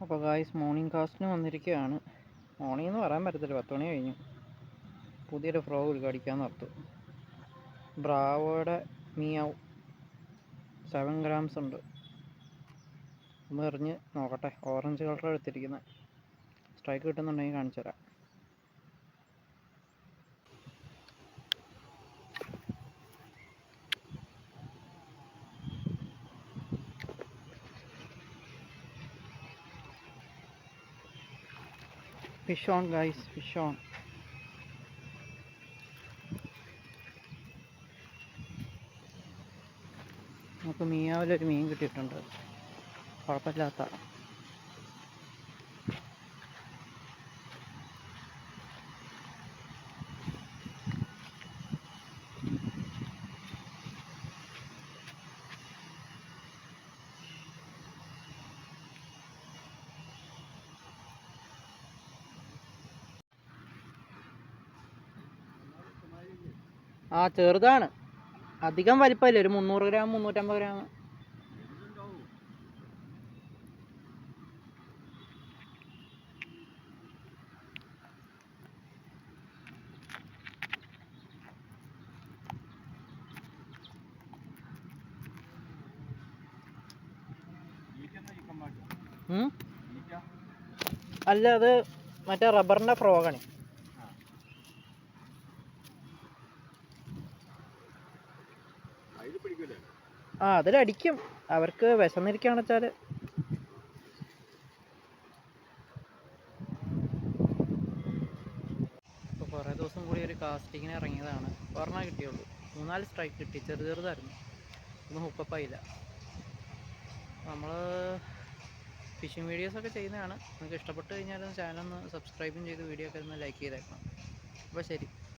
അപ്പോൾ guys morning കാസ്റ്റിന് വന്നിരിക്കുകയാണ്. Morning എന്ന് പറയാൻ പറ്റത്തില്ല, 10 മണി കഴിഞ്ഞു. പുതിയൊരു ഫ്രോഗ് ഉദ്ഘാടിക്കാൻ നടത്തു. ബ്രാവോയുടെ മിയാവ് 7 grams ഉണ്ട്. ഒന്ന് എറിഞ്ഞ് നോക്കട്ടെ. ഓറഞ്ച് കളർ എടുത്തിരിക്കുന്നത്. സ്ട്രൈക്ക് കിട്ടുന്നുണ്ടെങ്കിൽ കാണിച്ചു തരാം. Fish on guys, fish on. നമുക്ക് മിയാവിലൊരു മീൻ കിട്ടിയിട്ടുണ്ട്, കുഴപ്പമില്ലാത്ത. ആ ചെറുതാണ്, അധികം വലിപ്പമില്ല, ഒരു 300 gram 350 gram. അല്ല, അത് മറ്റേ റബ്ബറിൻ്റെ ഫ്രോഗാണ്. ആ അതിലടിക്കും, അവർക്ക് വിശന്നിരിക്കുകയാണെന്ന് വെച്ചാൽ. ഇപ്പോൾ കുറേ ദിവസം കൂടി ഒരു കാസ്റ്റിങ്ങിന് ഇറങ്ങിയതാണ്. ഒരെണ്ണം കിട്ടിയുള്ളൂ, 3-4 സ്ട്രൈക്ക് കിട്ടി. ചെറുതായിരുന്നു, ഒന്നും ഹുക്കപ്പായില്ല. നമ്മൾ ഫിഷിംഗ് വീഡിയോസൊക്കെ ചെയ്യുന്നതാണ്. നിങ്ങൾക്ക് ഇഷ്ടപ്പെട്ട് കഴിഞ്ഞാൽ ചാനൽ ഒന്ന് സബ്സ്ക്രൈബും ചെയ്ത് വീഡിയോ ഒക്കെ ഒന്ന് ലൈക്ക് ചെയ്തേക്കണം. അപ്പോൾ ശരി.